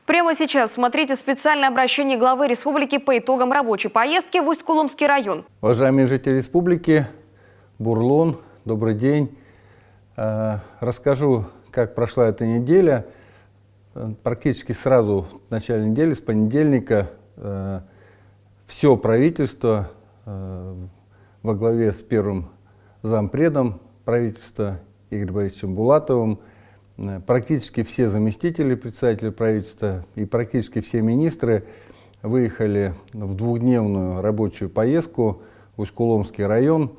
Прямо сейчас смотрите специальное обращение главы республики по итогам рабочей поездки в Усть-Куломский район. Уважаемые жители республики, Бурлон, добрый день. Расскажу, как прошла эта неделя. Практически сразу в начале недели, с понедельника, все правительство во главе с первым зампредом правительства Игорем Борисовичем Булатовым, практически все заместители председателя правительства и практически все министры выехали в двухдневную рабочую поездку в Усть-Куломский район.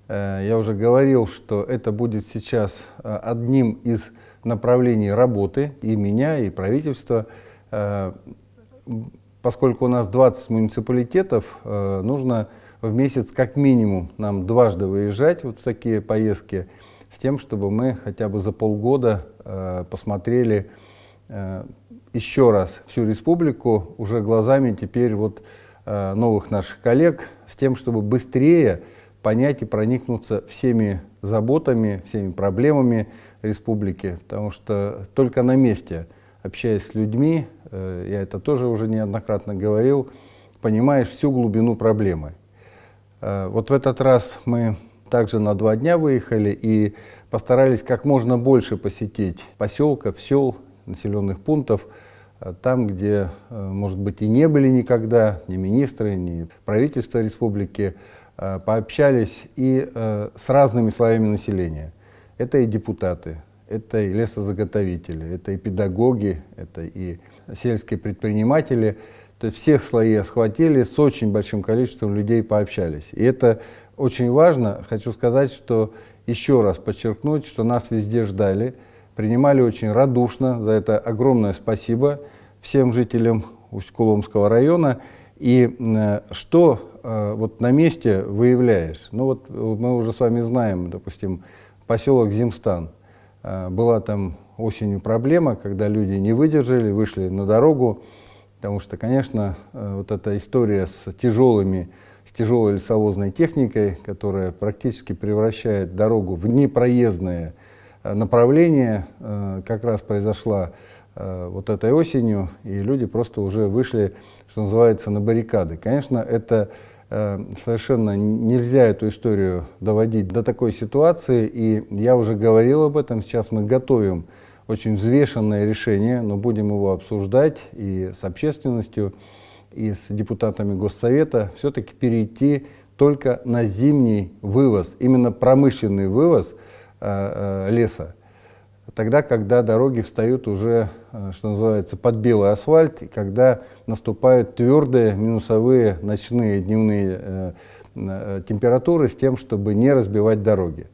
Я уже говорил, что это будет сейчас одним из направлений работы и меня, и правительства. Поскольку у нас 20 муниципалитетов, нужно в месяц как минимум нам дважды выезжать вот в такие поездки, с тем, чтобы мы хотя бы за полгода посмотрели еще раз всю республику уже глазами теперь вот новых наших коллег, с тем, чтобы быстрее понять и проникнуться всеми заботами, всеми проблемами республики, потому что только на месте, общаясь с людьми, я это тоже уже неоднократно говорил, понимаешь всю глубину проблемы. Вот в этот раз мы также на 2 дня выехали и постарались как можно больше посетить поселков, сел, населенных пунктов, там, где, может быть, и не были никогда ни министры, ни правительство республики, пообщались и с разными слоями населения. Это и депутаты, это и лесозаготовители, это и педагоги, это и сельские предприниматели. То есть всех слоев схватили, с очень большим количеством людей пообщались. И это очень важно. Хочу сказать, что еще раз подчеркнуть, что нас везде ждали, принимали очень радушно. За это огромное спасибо всем жителям Усть-Куломского района. И что вот на месте выявляешь? Ну вот мы уже с вами знаем, допустим, поселок Зимстан. Была там осенью проблема, когда люди не выдержали, вышли на дорогу, потому что, конечно, вот эта история с тяжелой лесовозной техникой, которая практически превращает дорогу в непроездное направление, как раз произошла вот этой осенью, и люди просто уже вышли, что называется, на баррикады. Конечно, это совершенно нельзя эту историю доводить до такой ситуации, и я уже говорил об этом, сейчас мы готовим очень взвешенное решение, но будем его обсуждать и с общественностью, и с депутатами Госсовета, все-таки перейти только на зимний вывоз, именно промышленный вывоз леса. Тогда, когда дороги встают уже, что называется, под белый асфальт, и когда наступают твердые минусовые ночные, дневные температуры с тем, чтобы не разбивать дороги.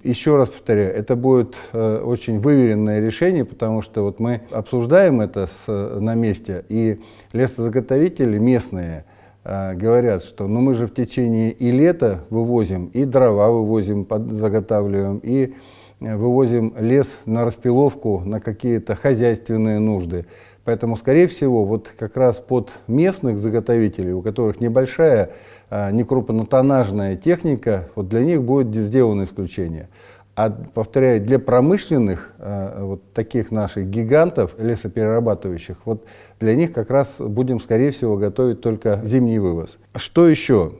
Еще раз повторяю, это будет очень выверенное решение, потому что вот мы обсуждаем это на месте, и лесозаготовители местные говорят, что ну, мы же в течение и лета вывозим, и дрова вывозим, заготавливаем, и вывозим лес на распиловку, на какие-то хозяйственные нужды. Поэтому, скорее всего, вот как раз под местных заготовителей, у которых небольшая, некрупнотоннажная техника, вот для них будет сделано исключение. А, повторяю, для промышленных, вот таких наших гигантов лесоперерабатывающих, вот для них как раз будем, скорее всего, готовить только зимний вывоз. Что еще?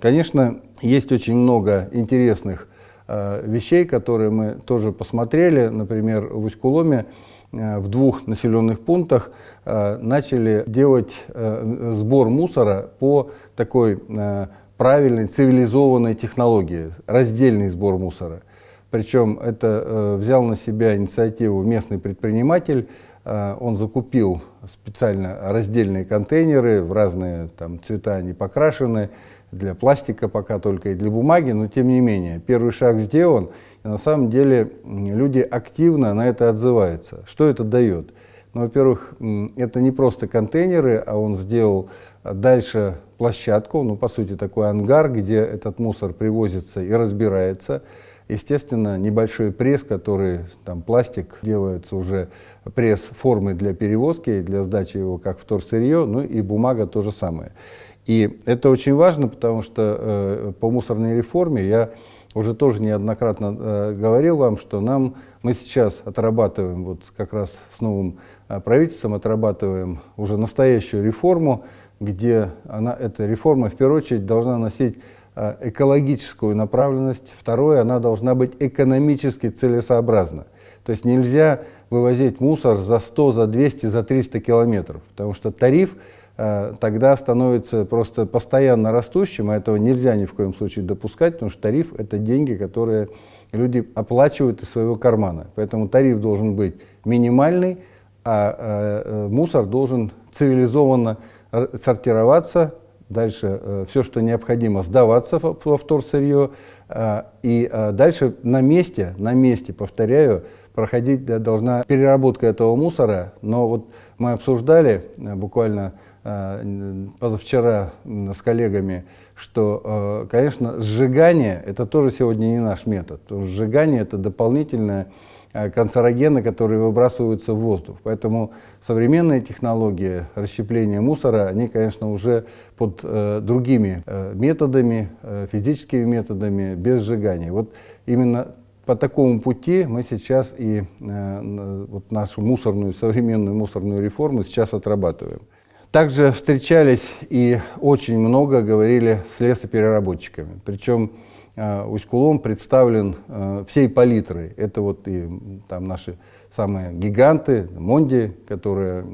Конечно, есть очень много интересных вещей, которые мы тоже посмотрели. Например, в Усть-Куломе в 2 населенных пунктах начали делать сбор мусора по такой правильной, цивилизованной технологии, раздельный сбор мусора. Причем это взял на себя инициативу местный предприниматель, он закупил специально раздельные контейнеры, в разные там цвета они покрашены, для пластика пока только и для бумаги, но тем не менее, первый шаг сделан, и на самом деле люди активно на это отзываются. Что это дает? Ну, во-первых, это не просто контейнеры, а он сделал дальше площадку, ну, по сути, такой ангар, где этот мусор привозится и разбирается. Естественно, небольшой пресс, который, там, пластик, делается уже пресс формы для перевозки, для сдачи его как вторсырье, ну и бумага то же самое. И это очень важно, потому что по мусорной реформе я уже тоже неоднократно говорил вам, что мы сейчас отрабатываем вот как раз с новым правительством отрабатываем уже настоящую реформу, где эта реформа в первую очередь должна носить экологическую направленность, второе, она должна быть экономически целесообразна. То есть нельзя вывозить мусор за 100, за 200, за 300 километров, потому что тариф тогда становится просто постоянно растущим, а этого нельзя ни в коем случае допускать, потому что тариф – это деньги, которые люди оплачивают из своего кармана. Поэтому тариф должен быть минимальный, а мусор должен цивилизованно сортироваться, дальше все, что необходимо, сдаваться во вторсырье, и дальше на месте, повторяю, проходить должна переработка этого мусора. Но вот мы обсуждали буквально позавчера с коллегами, что, конечно, сжигание – это тоже сегодня не наш метод. Сжигание – это дополнительное канцерогены, которые выбрасываются в воздух. Поэтому современные технологии расщепления мусора, они, конечно, уже под другими методами, физическими методами, без сжигания. Вот именно по такому пути мы сейчас и вот нашу современную мусорную реформу сейчас отрабатываем. Также встречались и очень много говорили с лесопереработчиками. Причем Усть-Кулом представлен всей палитрой. Это вот и там наши самые гиганты, Монди, которые,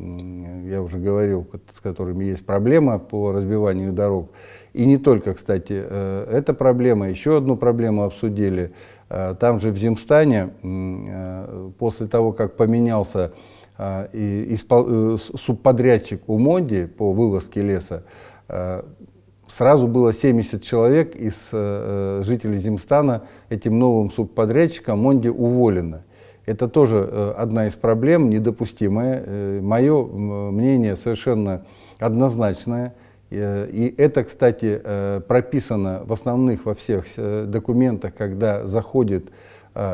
я уже говорил, с которыми есть проблема по разбиванию дорог. И не только, кстати, эта проблема, еще одну проблему обсудили. Там же в Земстане, после того, как поменялся субподрядчик у Монди по вывозке леса, сразу было 70 человек из жителей Земстана этим новым субподрядчиком Монди уволено. Это тоже одна из проблем, недопустимая. Мое мнение совершенно однозначное. И это, кстати, прописано в основных, во всех документах, когда заходит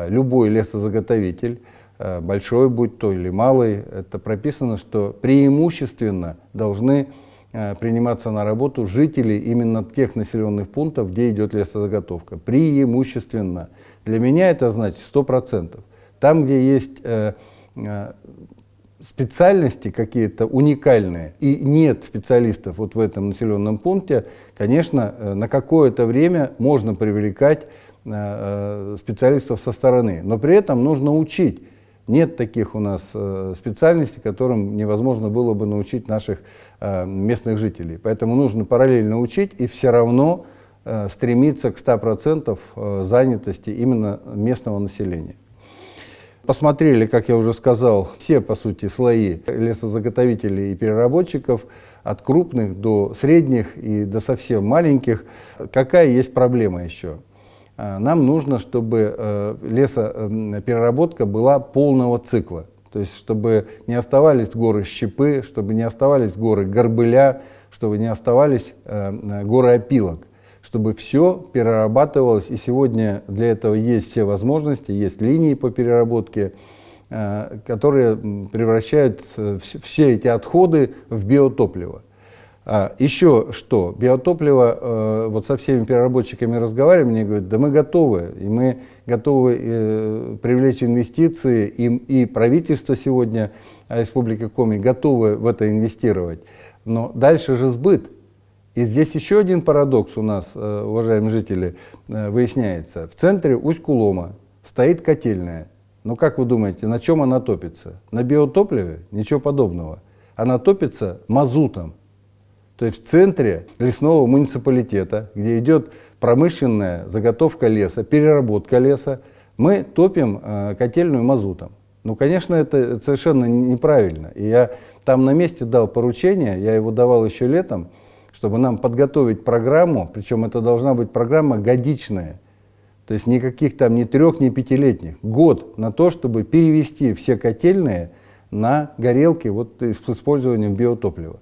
любой лесозаготовитель, большой будь то или малый, это прописано, что преимущественно должны приниматься на работу жители именно тех населенных пунктов, где идет лесозаготовка. Преимущественно. Для меня это значит 100%. Там, где есть специальности какие-то уникальные и нет специалистов вот в этом населенном пункте, конечно, на какое-то время можно привлекать специалистов со стороны. Но при этом нужно учить. Нет таких у нас специальностей, которым невозможно было бы научить наших местных жителей. Поэтому нужно параллельно учить и все равно стремиться к 100% занятости именно местного населения. Посмотрели, как я уже сказал, все, по сути, слои лесозаготовителей и переработчиков, от крупных до средних и до совсем маленьких. Какая есть проблема еще? Нам нужно, чтобы лесопереработка была полного цикла. То есть, чтобы не оставались горы щепы, чтобы не оставались горы горбыля, чтобы не оставались горы опилок. Чтобы все перерабатывалось, и сегодня для этого есть все возможности, есть линии по переработке, которые превращают все эти отходы в биотопливо. Еще что, биотопливо, вот со всеми переработчиками разговариваем, мне говорят, да мы готовы, и мы готовы привлечь инвестиции, и правительство сегодня Республики Коми готовы в это инвестировать, но дальше же сбыт. И здесь еще один парадокс у нас, уважаемые жители, выясняется. В центре Усть-Кулома стоит котельная. Ну как вы думаете, на чем она топится? На биотопливе? Ничего подобного. Она топится мазутом. То есть в центре лесного муниципалитета, где идет промышленная заготовка леса, переработка леса, мы топим котельную мазутом. Ну, конечно, это совершенно неправильно. И я там на месте дал поручение, я его давал еще летом, чтобы нам подготовить программу, причем это должна быть программа годичная, то есть никаких там ни 3, ни 5-летних, год на то, чтобы перевести все котельные на горелки вот, с использованием биотоплива.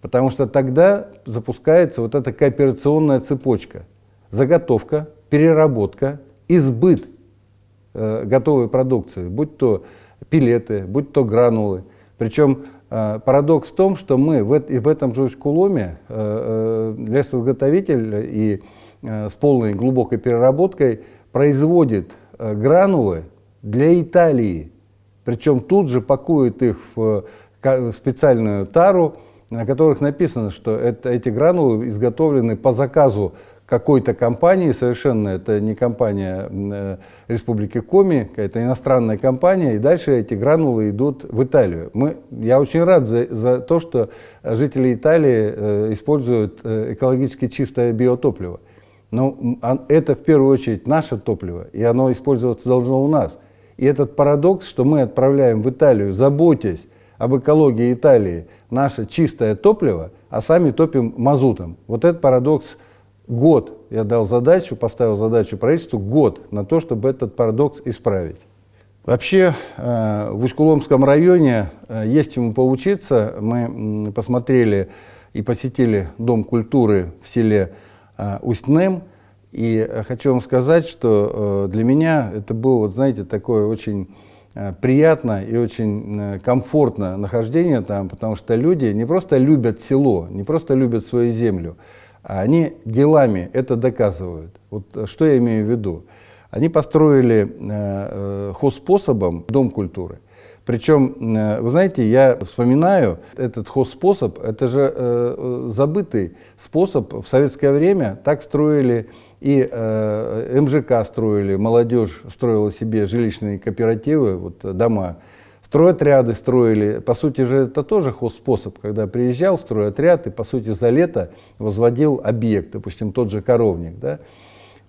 Потому что тогда запускается вот эта кооперационная цепочка. Заготовка, переработка и сбыт готовой продукции, будь то пилеты, будь то гранулы. Причем парадокс в том, что мы в этом же Усть-Куломе лесозаготовитель и с полной глубокой переработкой производит гранулы для Италии. Причем тут же пакуют их в специальную тару, на которых написано, что эти гранулы изготовлены по заказу какой-то компании, совершенно это не компания Республики Коми, какая-то иностранная компания, и дальше эти гранулы идут в Италию. Я очень рад за то, что жители Италии используют экологически чистое биотопливо. Но это в первую очередь наше топливо, и оно использоваться должно у нас. И этот парадокс, что мы отправляем в Италию, заботясь об экологии Италии, наше чистое топливо, а сами топим мазутом. Вот этот парадокс год. Я поставил задачу правительству год на то, чтобы этот парадокс исправить. Вообще в Усть-Куломском районе есть чему поучиться. Мы посмотрели и посетили Дом культуры в селе Усть-Нем. И хочу вам сказать, что для меня это было, вот, знаете, такое очень приятно и очень комфортно нахождение там, потому что люди не просто любят село, не просто любят свою землю, а они делами это доказывают. Вот что я имею в виду? Они построили хозспособом Дом культуры. Причем, вы знаете, я вспоминаю, этот хозспособ, это же забытый способ. В советское время так строили и МЖК строили, молодежь строила себе жилищные кооперативы, вот, дома. Стройотряды строили. По сути же это тоже хозспособ, когда приезжал стройотряд и по сути за лето возводил объект, допустим, тот же коровник. Да?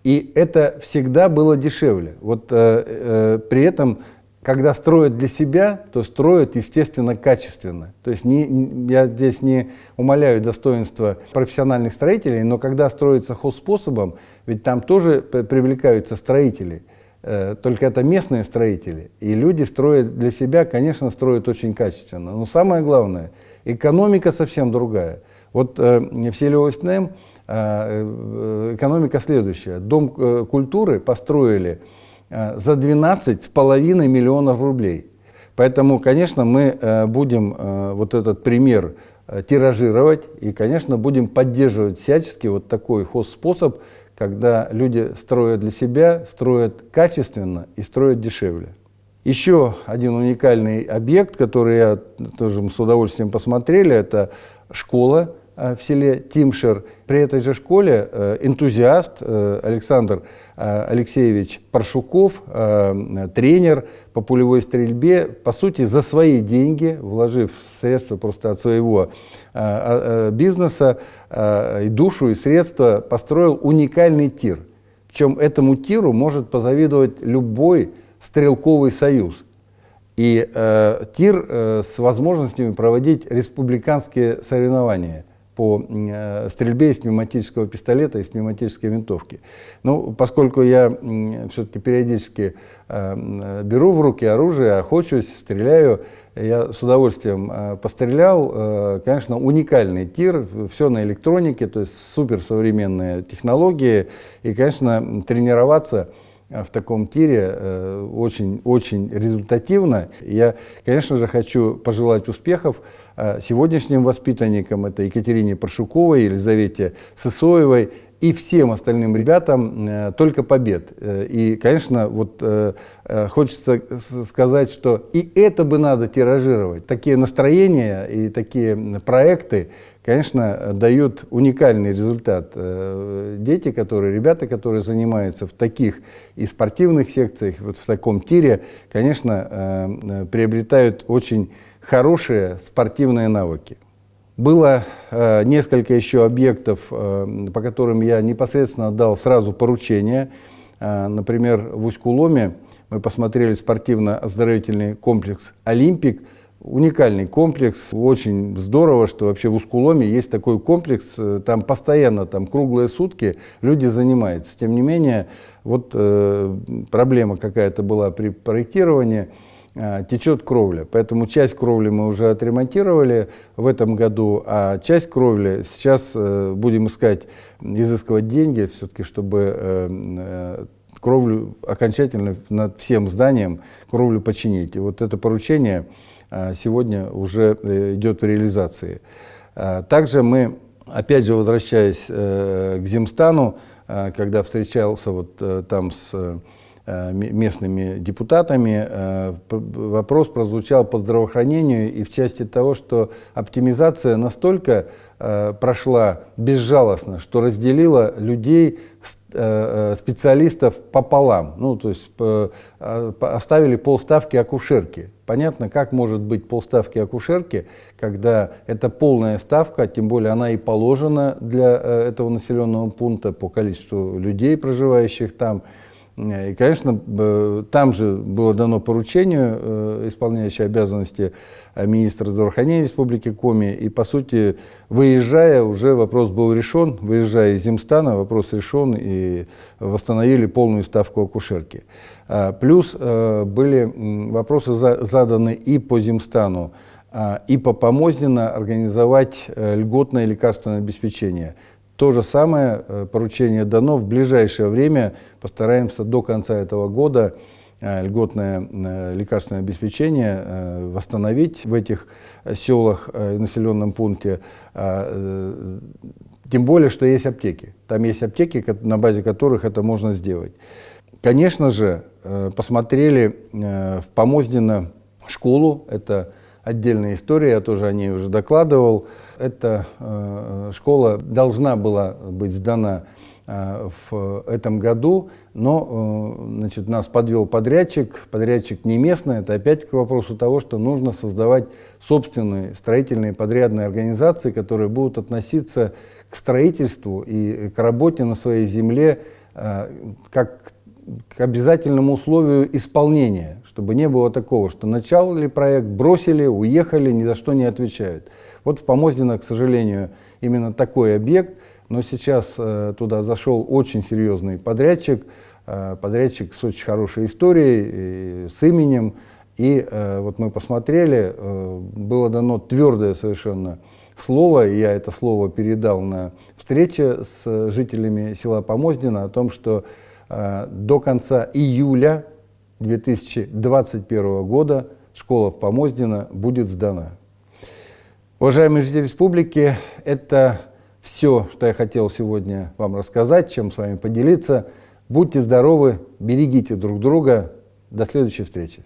И это всегда было дешевле. Вот, при этом, когда строят для себя, то строят, естественно, качественно. То есть я здесь не умаляю достоинства профессиональных строителей, но когда строится хозспособом, ведь там тоже привлекаются строители. Только это местные строители. И люди строят для себя, конечно, строят очень качественно. Но самое главное, экономика совсем другая. Вот в селе Усть-Нем экономика следующая. Дом культуры построили за 12,5 миллионов рублей. Поэтому, конечно, мы будем вот этот пример тиражировать и, конечно, будем поддерживать всячески вот такой хозспособ, когда люди строят для себя, строят качественно и строят дешевле. Еще один уникальный объект, который я тоже с удовольствием посмотрели, это школа в селе Тимшер. При этой же школе энтузиаст Александр Алексеевич Паршуков, тренер по пулевой стрельбе, по сути, за свои деньги, вложив средства просто от своего бизнеса, и душу, и средства, построил уникальный тир. Причем этому тиру может позавидовать любой стрелковый союз. И тир с возможностями проводить республиканские соревнования по стрельбе из пневматического пистолета и из пневматической винтовки. Ну, поскольку я все-таки периодически беру в руки оружие, охочусь, стреляю, я с удовольствием пострелял. Конечно, уникальный тир, все на электронике, то есть суперсовременные технологии. И, конечно, тренироваться в таком тире очень результативно. Я, конечно же, хочу пожелать успехов сегодняшним воспитанникам, это Екатерине Паршуковой, Елизавете Сысоевой и всем остальным ребятам только побед. И, конечно, вот хочется сказать, что и это бы надо тиражировать. Такие настроения и такие проекты, конечно, дают уникальный результат. Ребята, которые занимаются в таких и спортивных секциях, вот в таком тире, конечно, приобретают очень хорошие спортивные навыки. Было несколько еще объектов, по которым я непосредственно отдал сразу поручения. Например, в Усть-Куломе мы посмотрели спортивно-оздоровительный комплекс «Олимпик». Уникальный комплекс, очень здорово, что вообще в Усть-Куломе есть такой комплекс, там постоянно, там круглые сутки люди занимаются. Тем не менее, вот проблема какая-то была при проектировании, течет кровля. Поэтому часть кровли мы уже отремонтировали в этом году, а часть кровли сейчас будем изыскивать деньги, все-таки, чтобы кровлю окончательно над всем зданием кровлю починить. И вот это поручение сегодня уже идет в реализации. Также мы, опять же, возвращаясь к Земстану, когда встречался вот там с местными депутатами. Вопрос прозвучал по здравоохранению и в части того, что оптимизация настолько прошла безжалостно, что разделила людей, специалистов пополам. Ну, то есть оставили полставки акушерки. Понятно, как может быть полставки акушерки, когда это полная ставка, тем более она и положена для этого населенного пункта по количеству людей, проживающих там. И, конечно, там же было дано поручение, исполняющее обязанности министра здравоохранения Республики Коми. И, по сути, выезжая, уже вопрос был решен. Выезжая из Земстана, вопрос решен и восстановили полную ставку акушерки. Плюс были вопросы заданы и по Земстану, и по Помоздино организовать льготное лекарственное обеспечение. То же самое поручение дано. В ближайшее время постараемся до конца этого года льготное лекарственное обеспечение восстановить в этих селах и населенном пункте. Тем более, что есть аптеки. Там есть аптеки, на базе которых это можно сделать. Конечно же, посмотрели в Помоздино школу. Это отдельная история, я тоже о ней уже докладывал. Эта школа должна была быть сдана в этом году, но значит, нас подвел подрядчик не местный. Это опять к вопросу того, что нужно создавать собственные строительные подрядные организации, которые будут относиться к строительству и к работе на своей земле как к обязательному условию исполнения, чтобы не было такого, что начали проект, бросили, уехали, ни за что не отвечают. Вот в Помоздино, к сожалению, именно такой объект, но сейчас туда зашел очень серьезный подрядчик с очень хорошей историей, с именем. И вот мы посмотрели, было дано твердое совершенно слово, и я это слово передал на встрече с жителями села Помоздино о том, что до конца июля 2021 года школа в Помоздино будет сдана. Уважаемые жители республики, это все, что я хотел сегодня вам рассказать, чем с вами поделиться. Будьте здоровы, берегите друг друга. До следующей встречи.